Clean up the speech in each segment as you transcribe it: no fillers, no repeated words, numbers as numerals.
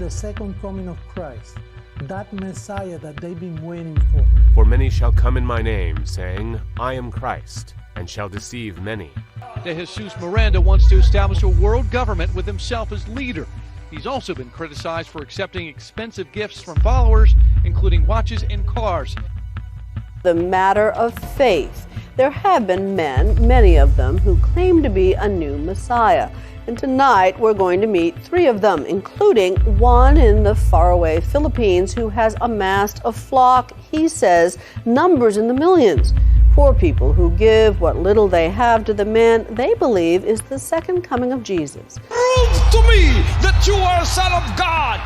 the second coming of Christ, that Messiah that they've been waiting for. For many shall come in my name, saying, I am Christ, and shall deceive many. De Jesus Miranda wants to establish a world government with himself as leader. He's also been criticized for accepting expensive gifts from followers, including watches and cars. The matter of faith. There have been men, many of them, who claim to be a new Messiah. And tonight we're going to meet three of them, including one in the faraway Philippines who has amassed a flock, he says, numbers in the millions. Poor people who give what little they have to the man they believe is the second coming of Jesus. Prove to me that you are a son of God.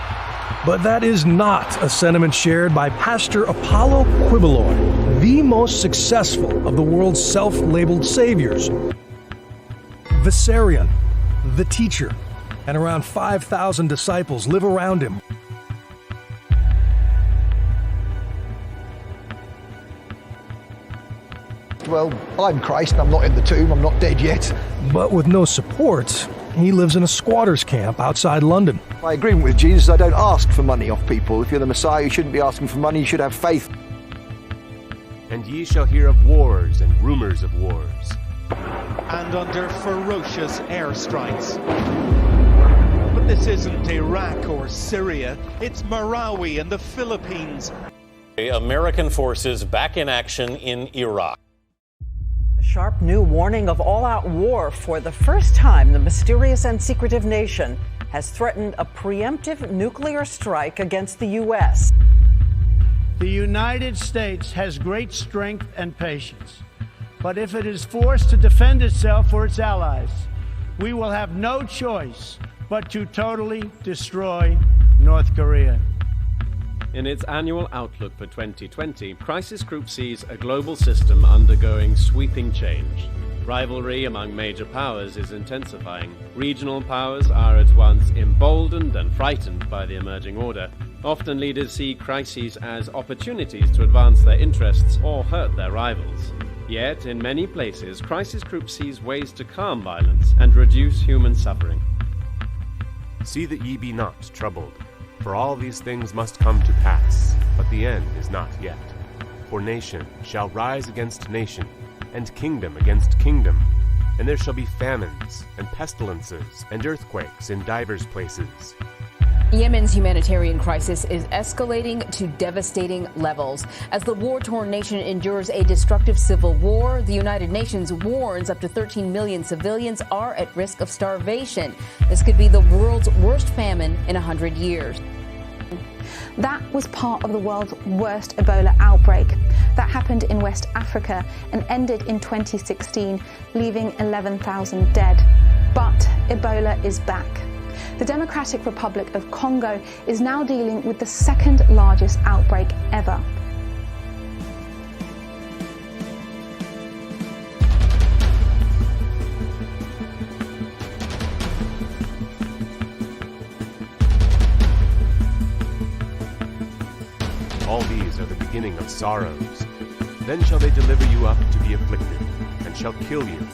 But that is not a sentiment shared by Pastor Apollo Quiboloy, the most successful of the world's self-labeled saviors. Vissarion, the teacher, and around 5,000 disciples live around him. Well, I'm Christ, I'm not in the tomb, I'm not dead yet. But with no support, he lives in a squatter's camp outside London. My agreement with Jesus is I don't ask for money off people. If you're the Messiah, you shouldn't be asking for money, you should have faith. And ye shall hear of wars and rumors of wars. And under ferocious airstrikes. But this isn't Iraq or Syria, it's Marawi and the Philippines. American forces back in action in Iraq. A sharp new warning of all-out war. For the first time, the mysterious and secretive nation has threatened a preemptive nuclear strike against the U.S. The United States has great strength and patience. But if it is forced to defend itself or its allies, we will have no choice but to totally destroy North Korea. In its annual outlook for 2020, Crisis Group sees a global system undergoing sweeping change. Rivalry among major powers is intensifying. Regional powers are at once emboldened and frightened by the emerging order. Often leaders see crises as opportunities to advance their interests or hurt their rivals. Yet, in many places, Crisis Group sees ways to calm violence and reduce human suffering. See that ye be not troubled. For all these things must come to pass, but the end is not yet. For nation shall rise against nation, and kingdom against kingdom, and there shall be famines, and pestilences, and earthquakes in divers places. Yemen's humanitarian crisis is escalating to devastating levels. As the war-torn nation endures a destructive civil war, the United Nations warns up to 13 million civilians are at risk of starvation. This could be the world's worst famine in 100 years. That was part of the world's worst Ebola outbreak. That happened in West Africa and ended in 2016, leaving 11,000 dead. But Ebola is back. The Democratic Republic of Congo is now dealing with the second largest outbreak ever. All these are the beginning of sorrows. Then shall they deliver you up to be afflicted, and shall kill you,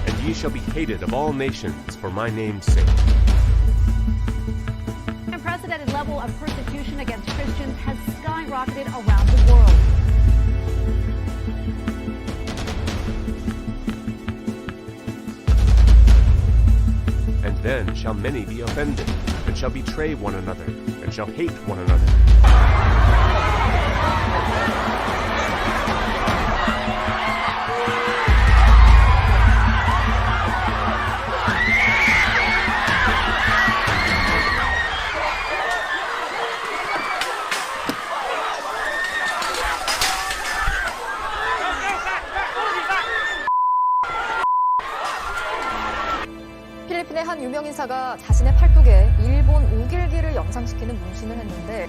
and ye shall be hated of all nations for my name's sake. Unprecedented level of persecution against Christians has skyrocketed around the world. And then shall many be offended, and shall betray one another, and shall hate one another. 필리핀의 한 유명 인사가 자신의 팔뚝에 일본 우길기를 영상시키는 문신을 했는데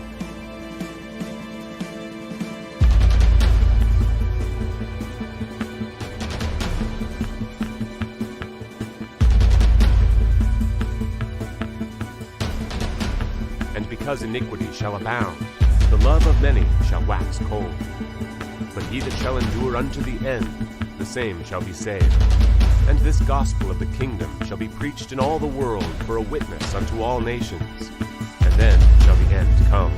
And because iniquity shall abound, the love of many shall wax cold. But he that shall endure unto the end, the same shall be saved. And this gospel of the kingdom shall be preached in all the world for a witness unto all nations. And then shall the end come.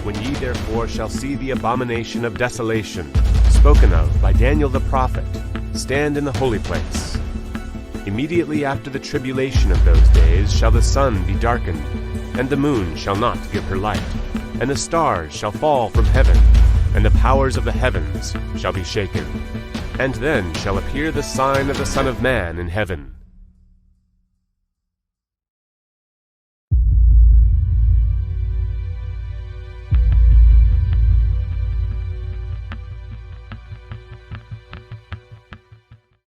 When ye therefore shall see the abomination of desolation, spoken of by Daniel the prophet, stand in the holy place. Immediately after the tribulation of those days shall the sun be darkened, and the moon shall not give her light, and the stars shall fall from heaven, and the powers of the heavens shall be shaken. And then shall appear the sign of the Son of Man in heaven.